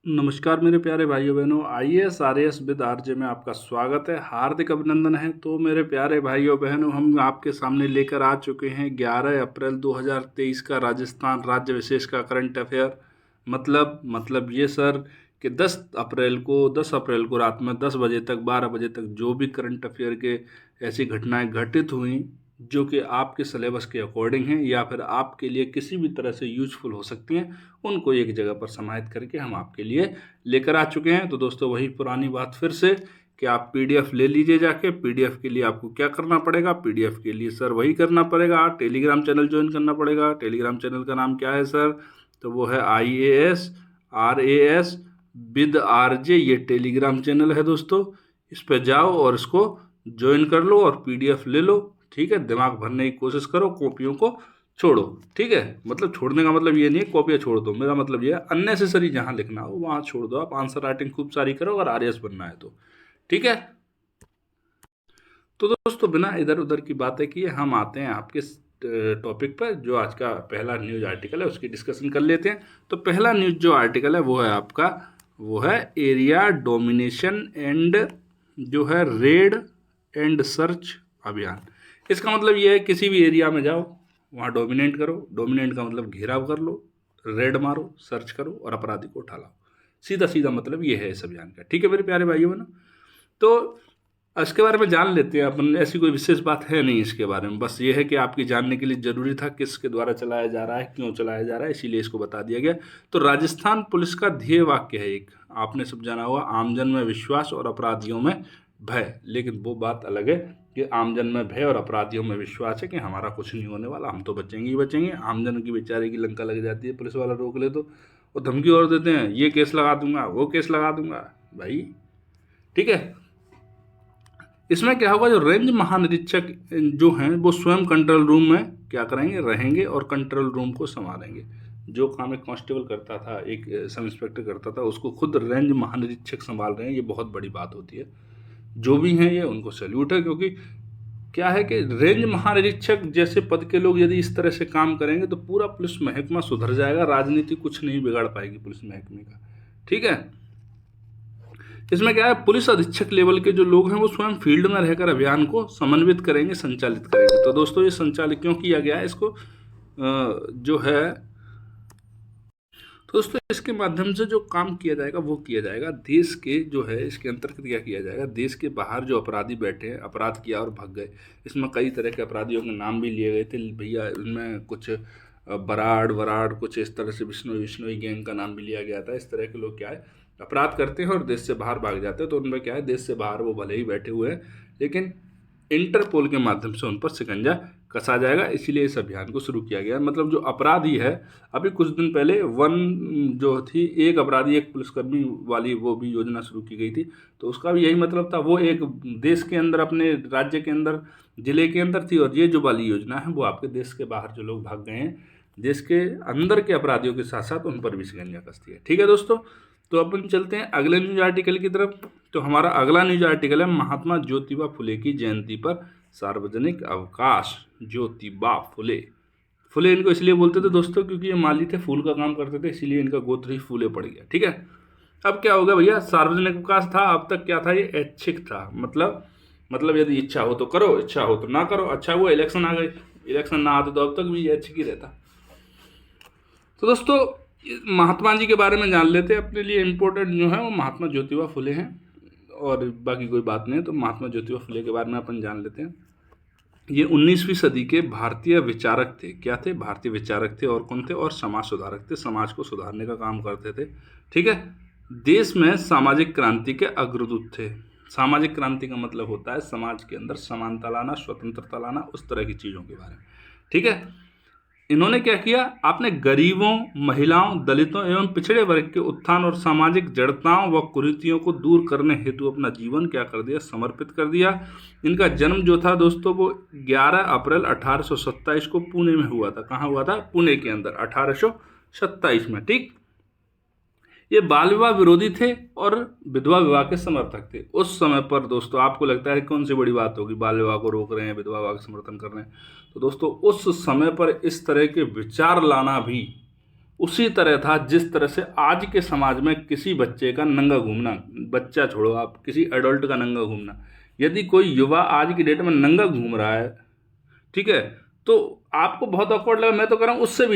नमस्कार मेरे प्यारे भाइयों बहनों, आईएएस आरएएस विद आरजे में आपका स्वागत है। हार्दिक अभिनंदन है। तो मेरे प्यारे भाइयों बहनों, हम आपके सामने लेकर आ चुके हैं 11 अप्रैल 2023 का राजस्थान राज्य विशेष का करंट अफेयर। मतलब ये सर कि 10 अप्रैल को रात में 10 बजे तक 12 बजे तक जो भी करंट अफेयर के ऐसी घटनाएं घटित हुई जो कि आपके सिलेबस के अकॉर्डिंग हैं या फिर आपके लिए किसी भी तरह से यूजफुल हो सकती हैं, उनको एक जगह पर समाहित करके हम आपके लिए लेकर आ चुके हैं। तो दोस्तों, वही पुरानी बात फिर से कि आप पीडीएफ ले लीजिए जाके। पीडीएफ के लिए आपको क्या करना पड़ेगा? पीडीएफ के लिए सर वही करना पड़ेगा, टेलीग्राम चैनल ज्वाइन करना पड़ेगा। टेलीग्राम चैनल का नाम क्या है सर? तो वो है आईएएस आरएएस विद आरजे। ये टेलीग्राम चैनल है दोस्तों। इस पर जाओ और इसको ज्वाइन कर लो और पीडीएफ ले लो। ठीक है, दिमाग भरने की कोशिश करो, कॉपियों को छोड़ो। ठीक है, मतलब छोड़ने का मतलब ये नहीं है कॉपियाँ छोड़ दो, मेरा मतलब ये है अननेसेसरी जहाँ लिखना हो वहाँ छोड़ दो। आप आंसर राइटिंग खूब सारी करो अगर आरएएस बनना है तो। ठीक है, तो दोस्तों बिना इधर उधर की बातें किए हम आते हैं आपके टॉपिक पर। जो आज का पहला न्यूज आर्टिकल है उसकी डिस्कशन कर लेते हैं। तो पहला न्यूज जो आर्टिकल है वो है आपका, वो है एरिया डोमिनेशन एंड जो है रेड एंड सर्च अभियान। इसका मतलब ये है किसी भी एरिया में जाओ, वहाँ डोमिनेट करो। डोमिनेट का मतलब घेराव कर लो, रेड मारो, सर्च करो और अपराधी को उठा लाओ। सीधा सीधा मतलब ये है इस अभियान का। ठीक है मेरे प्यारे भाइयों बहनों, तो इसके बारे में जान लेते हैं अपन। ऐसी कोई विशेष बात है नहीं इसके बारे में, बस ये है कि आपकी जानने के लिए ज़रूरी था किसके द्वारा चलाया जा रहा है, क्यों चलाया जा रहा है, इसीलिए इसको बता दिया गया। तो राजस्थान पुलिस का ध्येय वाक्य है एक, आपने सब जाना हुआ, आमजन में विश्वास और अपराधियों में भय। लेकिन वो बात अलग है कि आमजन में भय और अपराधियों में विश्वास है कि हमारा कुछ नहीं होने वाला, हम तो बचेंगे ही बचेंगे। आमजन की बेचारे की लंका लग जाती है, पुलिस वाला रोक ले तो वो धमकी और देते हैं, ये केस लगा दूंगा, वो केस लगा दूंगा भाई। ठीक है, इसमें क्या होगा, जो रेंज महानिरीक्षक जो हैं वो स्वयं कंट्रोल रूम में क्या करेंगे, रहेंगे और कंट्रोल रूम को संभालेंगे। जो काम एक कांस्टेबल करता था, एक सब इंस्पेक्टर करता था, उसको खुद रेंज महानिरीक्षक संभाल रहे हैं। ये बहुत बड़ी बात होती है। जो भी हैं ये, उनको सैल्यूट है, क्योंकि क्या है कि रेंज महानिरीक्षक जैसे पद के लोग यदि इस तरह से काम करेंगे तो पूरा पुलिस महकमा सुधर जाएगा। राजनीति कुछ नहीं बिगाड़ पाएगी पुलिस महकमे का। ठीक है, इसमें क्या है, पुलिस अधीक्षक लेवल के जो लोग हैं वो स्वयं फील्ड में रहकर अभियान को समन्वित करेंगे, संचालित करेंगे। तो दोस्तों ये संचालित क्यों किया गया है इसको, जो है, तो दोस्तों इसके माध्यम से जो काम किया जाएगा वो किया जाएगा देश के, जो है इसके अंतर्गत क्या किया जाएगा, देश के बाहर जो अपराधी बैठे हैं, अपराध किया और भाग गए। इसमें कई तरह के अपराधियों के नाम भी लिए गए थे भैया। इनमें कुछ बराड़ वराड़ कुछ इस तरह से विष्णु विष्णु गैंग का नाम भी लिया गया था। इस तरह के लोग क्या है, अपराध करते हैं और देश से बाहर भाग जाते हैं। तो उनमें क्या है, देश से बाहर वो भले ही बैठे हुए हैं लेकिन इंटरपोल के माध्यम से उन पर शिकंजा कसा जाएगा। इसीलिए इस अभियान को शुरू किया गया। मतलब जो अपराधी है, अभी कुछ दिन पहले वन जो थी, एक अपराधी एक पुलिसकर्मी वाली वो भी योजना शुरू की गई थी। तो उसका भी यही मतलब था, वो एक देश के अंदर, अपने राज्य के अंदर, जिले के अंदर थी। और ये जो वाली योजना है वो आपके देश के बाहर जो लोग भाग गए हैं, देश के अंदर के अपराधियों के साथ साथ उन पर भी शिकंजा कसती है। ठीक है दोस्तों, तो अपन चलते हैं अगले न्यूज आर्टिकल की तरफ। तो हमारा अगला न्यूज आर्टिकल है, महात्मा ज्योतिबा फुले की जयंती पर सार्वजनिक अवकाश। ज्योतिबा फुले, फुले इनको इसलिए बोलते थे दोस्तों क्योंकि ये माली थे, फूल का काम करते थे, इसीलिए इनका गोत्र ही फूले पड़ गया। ठीक है, अब क्या होगा भैया, सार्वजनिक अवकाश था। अब तक क्या था, ये ऐच्छिक था। मतलब यदि इच्छा हो तो करो, इच्छा हो तो ना करो। अच्छा हुआ इलेक्शन आ गए, इलेक्शन ना आते तो अब तक भी ये ऐच्छिक ही रहता। तो दोस्तों महात्मा जी के बारे में जान लेते हैं। अपने लिए इम्पोर्टेंट जो है वो महात्मा ज्योतिबा फुले हैं और बाकी कोई बात नहीं है। तो महात्मा ज्योतिबा फुले के बारे में अपन जान लेते हैं। ये 19वीं सदी के भारतीय विचारक थे। क्या थे? भारतीय विचारक थे। और कौन थे? और समाज सुधारक थे, समाज को सुधारने का काम करते थे। ठीक है, देश में सामाजिक क्रांति के अग्रदूत थे। सामाजिक क्रांति का मतलब होता है समाज के अंदर समानता लाना, स्वतंत्रता लाना, उस तरह की चीज़ों के बारे में। ठीक है, इन्होंने क्या किया, आपने गरीबों, महिलाओं, दलितों एवं पिछड़े वर्ग के उत्थान और सामाजिक जड़ताओं व कुरीतियों को दूर करने हेतु अपना जीवन क्या कर दिया, समर्पित कर दिया। इनका जन्म जो था दोस्तों वो 11 अप्रैल 1827 को पुणे में हुआ था। कहाँ हुआ था? पुणे के अंदर 1827 में। ठीक, ये बाल विवाह विरोधी थे और विधवा विवाह के समर्थक थे उस समय पर। दोस्तों आपको लगता है कौन सी बड़ी बात होगी, बाल विवाह को रोक रहे हैं, विधवा विवाह का समर्थन कर रहे हैं। तो दोस्तों उस समय पर इस तरह के विचार लाना भी उसी तरह था जिस तरह से आज के समाज में किसी बच्चे का नंगा घूमना, बच्चा छोड़ो आप, किसी एडल्ट का नंगा घूमना, यदि कोई युवा आज की डेट में नंगा घूम रहा है, ठीक है, तो आपको बहुत ऑकवर्ड लगा। मैं तो कह रहा हूँ उससे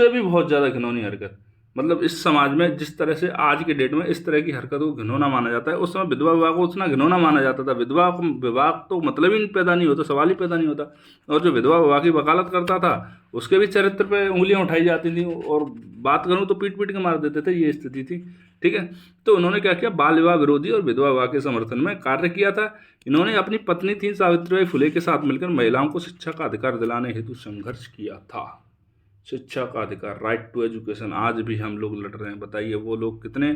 भी बहुत ज़्यादा घिनौनी हरकत, मतलब इस समाज में जिस तरह से आज की डेट में इस तरह की हरकत को घिनौना माना जाता है, उस समय विधवा विवाह को उतना घिनौना माना जाता था। विधवा को विवाह तो मतलब ही पैदा नहीं होता, सवाल ही पैदा नहीं होता। और जो विधवा विवाह की वकालत करता था उसके भी चरित्र पे उंगलियां उठाई जाती थी, और बात करूं तो पीट पीट के मार देते थे, ये स्थिति थी। ठीक है, तो उन्होंने क्या किया, बाल विवाह विरोधी और विधवा विवाह के समर्थन में कार्य किया था। इन्होंने अपनी पत्नी थी सावित्रीबाई फुले के साथ मिलकर महिलाओं को शिक्षा का अधिकार दिलाने हेतु संघर्ष किया था। शिक्षा का अधिकार, राइट टू एजुकेशन, आज भी हम लोग लड़ रहे हैं। बताइए वो लोग कितने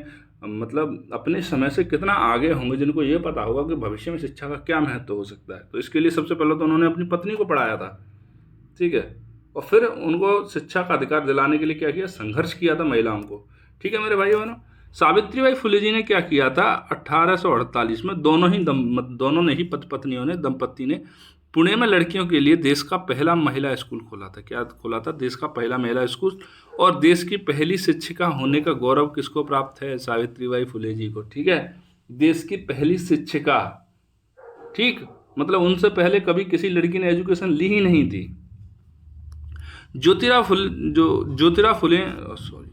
मतलब अपने समय से कितना आगे होंगे, जिनको ये पता होगा कि भविष्य में शिक्षा का क्या महत्व हो सकता है। तो इसके लिए सबसे पहले तो उन्होंने अपनी पत्नी को पढ़ाया था, ठीक है, और फिर उनको शिक्षा का अधिकार दिलाने के लिए क्या किया, संघर्ष किया था महिलाओं को। ठीक है मेरे भाइयों बहनों, सावित्रीबाई फुले जी ने क्या किया था, 1848 में दोनों ने ही पत्नियों ने, दंपत्ति ने पुणे में लड़कियों के लिए देश का पहला महिला स्कूल खोला था। क्या खोला था, देश का पहला महिला स्कूल। और देश की पहली शिक्षिका होने का गौरव किसको प्राप्त है, सावित्रीबाई फुले जी को। ठीक है, देश की पहली शिक्षिका, ठीक, मतलब उनसे पहले कभी किसी लड़की ने एजुकेशन ली ही नहीं थी। ज्योतिराव फुले सॉरी,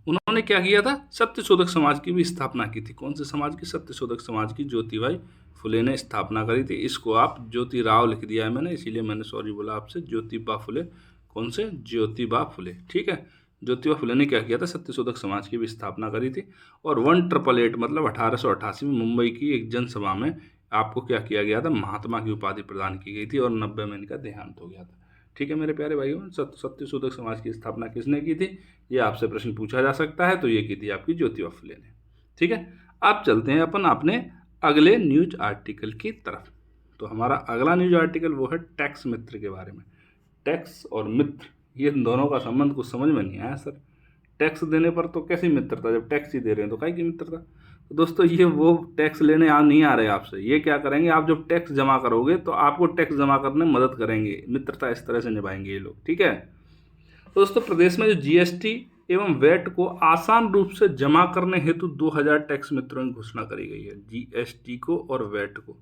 उन्होंने क्या किया था, सत्यशोधक समाज की भी स्थापना की थी। कौन से समाज की, सत्यशोधक समाज की ज्योतिबाई फुले ने स्थापना करी थी। इसको आप ज्योतिराव लिख दिया है मैंने, इसीलिए मैंने सॉरी बोला आपसे, ज्योतिबा फुले। कौन से, ज्योतिबा फुले। ठीक है, ज्योतिबा फुले ने क्या किया था, सत्यशोधक समाज की भी स्थापना करी थी। और 1888 मतलब 1888 में मुंबई की एक जनसभा में आपको क्या किया गया था, महात्मा की उपाधि प्रदान की गई थी, और 90 में इनका देहांत हो गया था। ठीक है मेरे प्यारे भाइयों, सत्यशोधक समाज की स्थापना किसने की थी, ये आपसे प्रश्न पूछा जा सकता है। तो ये की थी आपकी ज्योतिबा फुले ने। ठीक है, अब चलते हैं अपन अपने अगले न्यूज आर्टिकल की तरफ। तो हमारा अगला न्यूज आर्टिकल वो है टैक्स मित्र के बारे में। टैक्स और मित्र, ये दोनों का संबंध कुछ समझ में नहीं आया सर। टैक्स देने पर तो कैसी मित्रता, जब टैक्स ही दे रहे हैं तो काहे की मित्रता। तो दोस्तों ये वो टैक्स लेने नहीं आ रहे आपसे, ये क्या करेंगे, आप जब टैक्स जमा करोगे तो आपको टैक्स जमा करने में मदद करेंगे, मित्रता इस तरह से निभाएंगे ये लोग। ठीक है, तो दोस्तों प्रदेश में जो जीएसटी एवं वैट को आसान रूप से जमा करने हेतु 2000 टैक्स मित्रों की घोषणा करी गई है। जीएसटी को और वैट को,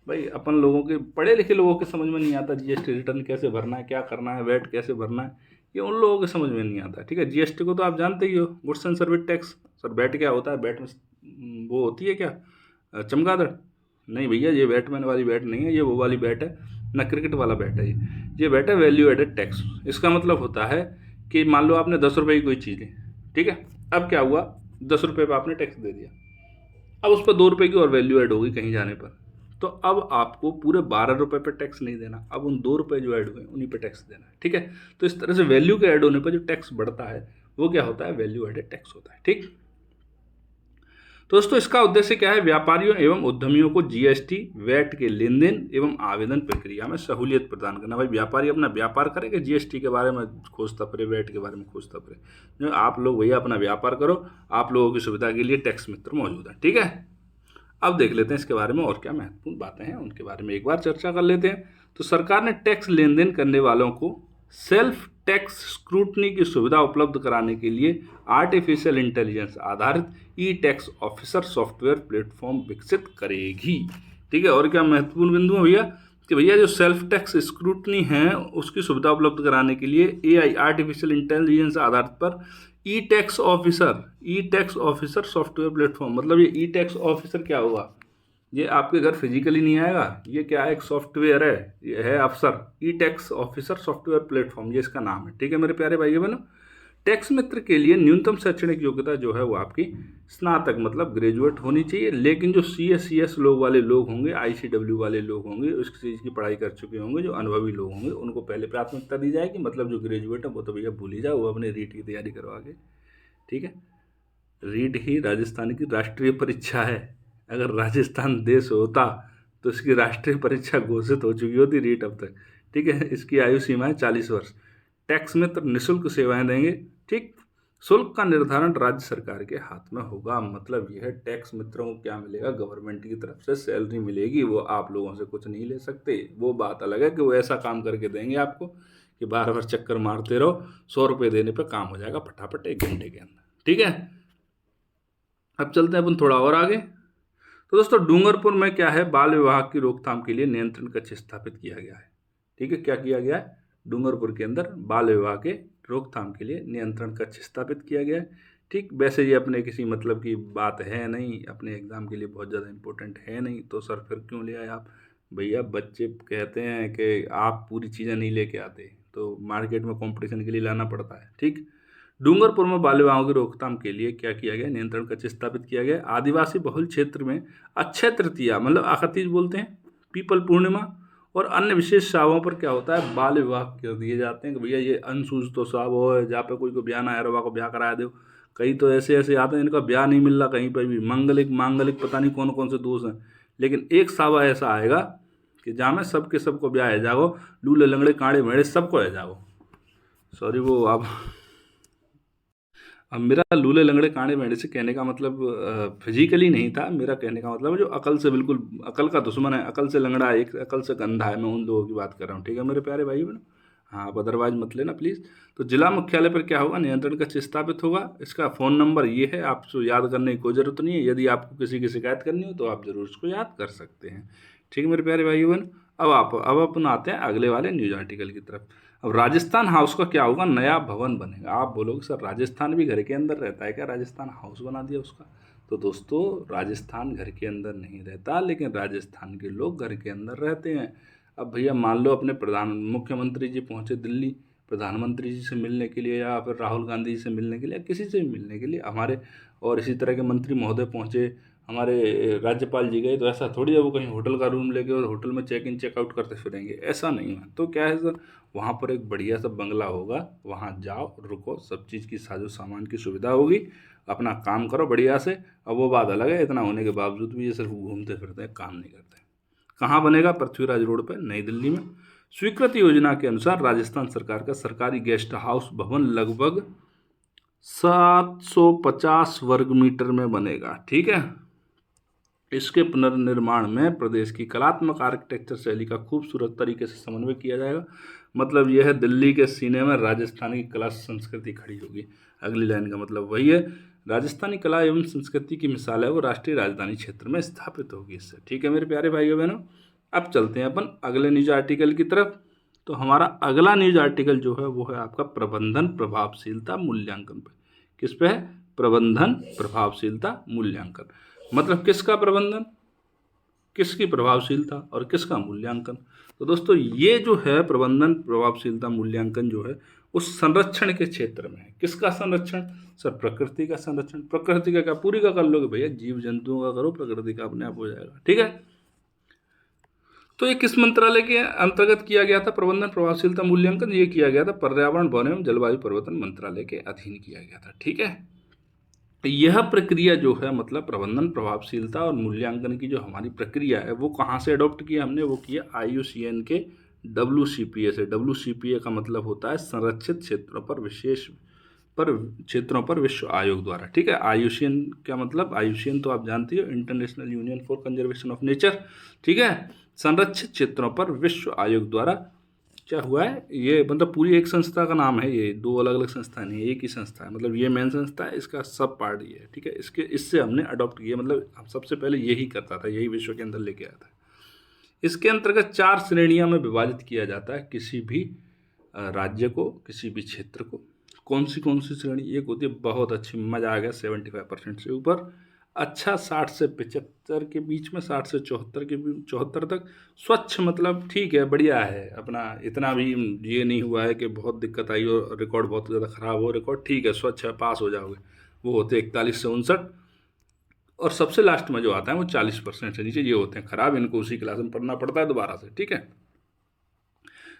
भाई अपन लोगों के, पढ़े लिखे लोगों के समझ में नहीं आता जीएसटी रिटर्न कैसे भरना है, क्या करना है, वैट कैसे भरना है, ये उन लोगों के समझ में नहीं आता। ठीक है, जीएसटी को तो आप जानते ही हो, goods and service tax. Sir VAT क्या होता है, वैट में वो होती है क्या, चमगादड़, नहीं भैया ये बैटमैन वाली बैट नहीं है, ये वो वाली बैट है ना, क्रिकेट वाला बैट है ये बैट है वैल्यू एडेड टैक्स। इसका मतलब होता है कि मान लो आपने 10 रुपये की कोई चीज़ ली, ठीक है, अब क्या हुआ, 10 रुपये पर आपने टैक्स दे दिया, अब उस पर 2 रुपये की और वैल्यू ऐड होगी कहीं जाने पर, तो अब आपको पूरे 12 रुपये पर टैक्स नहीं देना, अब उन 2 रुपये जो ऐड हुए उन्हीं पर टैक्स देना है। ठीक है, तो इस तरह से वैल्यू के ऐड होने पर जो टैक्स बढ़ता है वो क्या होता है, वैल्यू एडेड टैक्स होता है। ठीक, तो दोस्तों इसका उद्देश्य क्या है, व्यापारियों एवं उद्यमियों को जीएसटी वैट के लेन देन एवं आवेदन प्रक्रिया में सहूलियत प्रदान करना। भाई व्यापारी अपना व्यापार करेंगे, जीएसटी के बारे में खोजता फिरे, वैट के बारे में खोजता फिरे, जो आप लोग भैया अपना व्यापार करो, आप लोगों की सुविधा के लिए टैक्स मित्र मौजूद है। ठीक है, अब देख लेते हैं इसके बारे में और क्या महत्वपूर्ण बातें हैं, उनके बारे में एक बार चर्चा कर लेते हैं। तो सरकार ने टैक्स लेन देन करने वालों को सेल्फ टैक्स स्क्रूटनी की सुविधा उपलब्ध कराने के लिए आर्टिफिशियल इंटेलिजेंस आधारित ई टैक्स ऑफिसर सॉफ्टवेयर प्लेटफॉर्म विकसित करेगी। ठीक है, और क्या महत्वपूर्ण बिंदु है भैया, कि भैया जो सेल्फ टैक्स स्क्रूटनी है उसकी सुविधा उपलब्ध कराने के लिए एआई आर्टिफिशियल इंटेलिजेंस आधारित पर ई टैक्स ऑफिसर सॉफ्टवेयर प्लेटफॉर्म, मतलब ये ई टैक्स ऑफिसर क्या होगा, ये आपके घर फिजिकली नहीं आएगा, ये क्या है, एक सॉफ्टवेयर है, ये है अफसर, ई टैक्स ऑफिसर सॉफ्टवेयर प्लेटफॉर्म, ये इसका नाम है। ठीक है मेरे प्यारे भाइयों बहनों, टैक्स मित्र के लिए न्यूनतम शैक्षणिक योग्यता जो है वो आपकी स्नातक मतलब ग्रेजुएट होनी चाहिए, लेकिन जो सीएस लोग वाले लोग होंगे, आईसीडब्ल्यू वाले लोग होंगे, उस चीज़ की पढ़ाई कर चुके होंगे, जो अनुभवी लोग होंगे उनको पहले प्राथमिकता दी जाएगी। मतलब जो ग्रेजुएट है वो तो भैया भूल ही जाओ, वो अपने रीट की तैयारी करवा के। ठीक है, रीट ही राजस्थान की राष्ट्रीय परीक्षा है, अगर राजस्थान देश होता तो इसकी राष्ट्रीय परीक्षा घोषित हो चुकी होती रीट अब तक। ठीक है, इसकी आयु सीमा है 40 वर्ष। टैक्स मित्र निःशुल्क सेवाएं देंगे। ठीक, शुल्क का निर्धारण राज्य सरकार के हाथ में होगा। मतलब यह है टैक्स मित्रों को क्या मिलेगा, गवर्नमेंट की तरफ से सैलरी मिलेगी, वो आप लोगों से कुछ नहीं ले सकते। वो बात अलग है कि वो ऐसा काम करके देंगे आपको कि बार बार चक्कर मारते रहो, 100 रुपये देने पर काम हो जाएगा फटाफट 1 घंटे के अंदर। ठीक है, अब चलते हैं अपन थोड़ा और आगे। तो दोस्तों डूंगरपुर में क्या है, बाल विवाह की रोकथाम के लिए नियंत्रण कक्ष स्थापित किया गया है। ठीक है, क्या किया गया है, डूंगरपुर के अंदर बाल विवाह के रोकथाम के लिए नियंत्रण कक्ष स्थापित किया गया है। ठीक, वैसे ये अपने किसी मतलब की बात है नहीं, अपने एग्जाम के लिए बहुत ज़्यादा इंपॉर्टेंट है नहीं, तो सर फिर क्यों ले आए आप? भैया बच्चे कहते हैं कि आप पूरी चीज़ें नहीं लेके आते, तो मार्केट में कंपटीशन के लिए लाना पड़ता है। ठीक, डूंगरपुर में बाल विवाहों की रोकथाम के लिए क्या किया गया, नियंत्रण कक्ष स्थापित किया गया। आदिवासी बहुल क्षेत्र में अक्षय तृतीया मतलब आखतीज बोलते हैं, पीपल पूर्णिमा और अन्य विशेष सावों पर क्या होता है, बाल विवाह कर दिए जाते हैं कि भैया ये अनसूच तो साहब हो, जहाँ पे कोई को ब्याह ना है रवा को ब्याह करा दो। कई तो ऐसे ऐसे आते हैं इनका ब्याह नहीं मिल रहा कहीं पर भी, मांगलिक मांगलिक पता नहीं कौन कौन से दोष हैं, लेकिन एक सावा ऐसा आएगा कि जहाँ में सबके सबको ब्याह है जागो, लूले लंगड़े कांड़े मेढ़े सबको है जागो। सॉरी वो अब मेरा लूले लंगड़े कांडे मेढ़े से कहने का मतलब फिजिकली नहीं था, मेरा कहने का मतलब जो अकल से बिल्कुल अकल का दुश्मन है, अकल से लंगड़ा है, एक अकल से गंधा है, मैं उन लोगों की बात कर रहा हूँ। ठीक है मेरे प्यारे भाई बहनों, हाँ आप अदरवाइज मत लेना प्लीज़। तो जिला मुख्यालय पर क्या होगा, नियंत्रण कक्ष स्थापित होगा। इसका फ़ोन नंबर ये है, आपको याद करने की कोई ज़रूरत नहीं है। यदि आपको किसी की शिकायत करनी हो तो आप ज़रूर इसको याद कर सकते हैं। ठीक है मेरे प्यारे भाई बहन, अब अपन आते हैं अगले वाले न्यूज आर्टिकल की तरफ। अब राजस्थान हाउस का क्या होगा, नया भवन बनेगा। आप बोलोगे सर राजस्थान भी घर के अंदर रहता है क्या, राजस्थान हाउस बना दिया उसका? तो दोस्तों राजस्थान घर के अंदर नहीं रहता, लेकिन राजस्थान के लोग घर के अंदर रहते हैं। अब भैया मान लो अपने मुख्यमंत्री जी पहुंचे दिल्ली प्रधानमंत्री जी से मिलने के लिए, या फिर राहुल गांधी जी से मिलने के लिए, या किसी से भी मिलने के लिए हमारे, और इसी तरह के मंत्री महोदय पहुंचे, हमारे राज्यपाल जी गए, तो ऐसा थोड़ी है वो कहीं होटल का रूम लेके और होटल में चेक इन चेकआउट करते फिरेंगे, ऐसा नहीं है। तो क्या है सर, वहाँ पर एक बढ़िया सा बंगला होगा, वहाँ जाओ रुको, सब चीज़ की साजो सामान की सुविधा होगी, अपना काम करो बढ़िया से। अब वो बात अलग है, इतना होने के बावजूद भी ये सिर्फ घूमते फिरते हैं, काम नहीं करते। कहाँ बनेगा, पृथ्वीराज रोड पर नई दिल्ली में। स्वीकृति योजना के अनुसार राजस्थान सरकार का सरकारी गेस्ट हाउस भवन लगभग 750 वर्ग मीटर में बनेगा। ठीक है, इसके पुनर्निर्माण में प्रदेश की कलात्मक आर्किटेक्चर शैली का खूबसूरत तरीके से समन्वय किया जाएगा। मतलब यह है दिल्ली के सीने में राजस्थानी कला संस्कृति खड़ी होगी। अगली लाइन का मतलब वही है, राजस्थानी कला एवं संस्कृति की मिसाल है वो राष्ट्रीय राजधानी क्षेत्र में स्थापित होगी इससे। ठीक है मेरे प्यारे भाइयों बहनों, अब चलते हैं अपन अगले न्यूज आर्टिकल की तरफ। तो हमारा अगला न्यूज आर्टिकल जो है वो है आपका प्रबंधन प्रभावशीलता मूल्यांकन पे। किस पे है, प्रबंधन प्रभावशीलता मूल्यांकन। मतलब किसका प्रबंधन, किसकी प्रभावशीलता और किसका मूल्यांकन। तो दोस्तों ये जो है प्रबंधन प्रभावशीलता मूल्यांकन जो है उस संरक्षण के क्षेत्र में है। किसका संरक्षण, सर प्रकृति का संरक्षण। प्रकृति का क्या, पूरी का कर लोगे भैया, जीव जंतुओं का करो, प्रकृति का अपने आप हो जाएगा। ठीक है, तो ये किस मंत्रालय के अंतर्गत किया गया था प्रबंधन प्रभावशीलता मूल्यांकन, ये किया गया था पर्यावरण वन एवं जलवायु परिवर्तन मंत्रालय के अधीन किया गया था। ठीक है, यह प्रक्रिया जो है मतलब प्रबंधन प्रभावशीलता और मूल्यांकन की जो हमारी प्रक्रिया है वो कहाँ से अडॉप्ट किया हमने, वो किया IUCN के WCPA से। WCPA का मतलब होता है संरक्षित क्षेत्रों पर विश्व आयोग द्वारा। ठीक है, IUCN क्या मतलब, IUCN तो आप जानती हो, international union for conservation of nature. ठीक है, संरक्षित क्षेत्रों पर विश्व आयोग द्वारा क्या हुआ है, ये मतलब पूरी एक संस्था का नाम है, ये दो अलग अलग संस्था नहीं है, एक ही संस्था है। मतलब ये मेन संस्था है, इसका सब पार्ट ये है। ठीक है, इससे हमने अडॉप्ट किया, मतलब हम सबसे पहले यही करता था, यही विश्व के अंदर लेके आया था। इसके अंतर्गत 4 श्रेणियां में विभाजित किया जाता है किसी भी राज्य को, किसी भी क्षेत्र को। कौन सी श्रेणी, एक होती है बहुत अच्छी, मजा आ गया 75% से ऊपर, अच्छा 60 से 75 के बीच में, 60 से 74 तक, स्वच्छ मतलब ठीक है बढ़िया है अपना, इतना भी ये नहीं हुआ है कि बहुत दिक्कत आई और रिकॉर्ड बहुत ज़्यादा ख़राब हो, रिकॉर्ड ठीक है स्वच्छ है पास हो जाओगे, वो होते 41 से 59। और सबसे लास्ट में जो आता है वो 40% से नीचे, ये होते हैं ख़राब, इनको उसी क्लास में पढ़ना पड़ता है दोबारा से। ठीक है,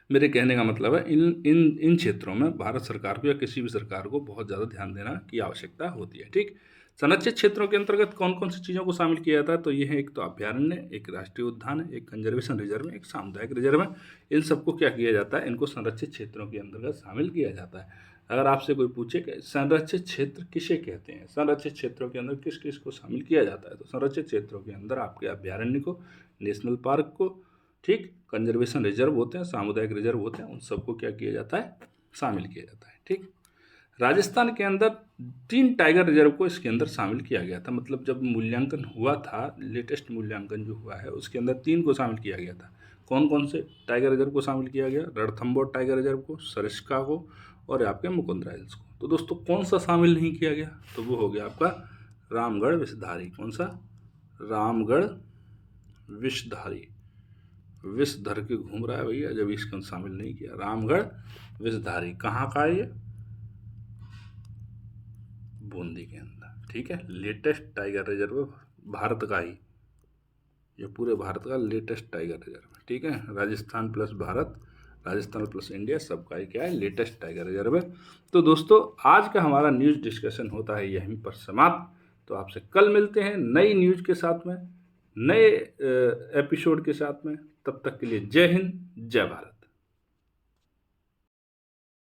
मेरे कहने का मतलब है इन क्षेत्रों में भारत सरकार को या किसी भी सरकार को बहुत ज़्यादा ध्यान देना की आवश्यकता होती है। ठीक, संरक्षित क्षेत्रों के अंतर्गत कौन कौन सी चीज़ों को शामिल किया जाता है, तो ये है एक तो अभ्यारण्य, एक राष्ट्रीय उद्यान है, एक कंजर्वेशन रिजर्व है, एक सामुदायिक रिजर्व है। इन सबको क्या किया जाता है, इनको संरक्षित क्षेत्रों के अंतर्गत शामिल किया जाता है। अगर आपसे कोई पूछे कि संरक्षित क्षेत्र किसे कहते हैं, संरक्षित क्षेत्रों के अंदर किस किस को शामिल किया जाता है, तो संरक्षित क्षेत्रों के अंदर आपके अभ्यारण्य को, नेशनल पार्क को, ठीक, कंजर्वेशन रिजर्व होते हैं, सामुदायिक रिजर्व होते हैं, उन सबको क्या किया जाता है, शामिल किया जाता है। ठीक, राजस्थान के अंदर 3 टाइगर रिजर्व को इसके अंदर शामिल किया गया था। मतलब जब मूल्यांकन हुआ था, लेटेस्ट मूल्यांकन जो हुआ है उसके अंदर 3 को शामिल किया गया था। कौन कौन से टाइगर रिजर्व को शामिल किया गया? रणथंबोर टाइगर रिजर्व को, सरिस्का को और आपके मुकुंदरा हिल्स को। तो दोस्तों कौन सा शामिल नहीं किया गया? तो वो हो गया आपका रामगढ़ विषधारी। कौन सा? रामगढ़ विषधारी। विष धर के घूम रहा है भैया, जब इसको शामिल नहीं किया। रामगढ़ विषधारी कहाँ का है ये? बूंदी के अंदर। ठीक है, लेटेस्ट टाइगर रिजर्व भारत का ही, ये पूरे भारत का लेटेस्ट टाइगर रिजर्व है। ठीक है, Rajasthan plus Bharat, Rajasthan plus India, सबका ही क्या है, लेटेस्ट टाइगर रिजर्व है। तो दोस्तों आज का हमारा न्यूज़ डिस्कशन होता है यहीं पर समाप्त। तो आपसे कल मिलते हैं नई न्यूज़ के साथ में, नए एपिसोड के साथ में। तब तक के लिए जय हिंद, जय भारत।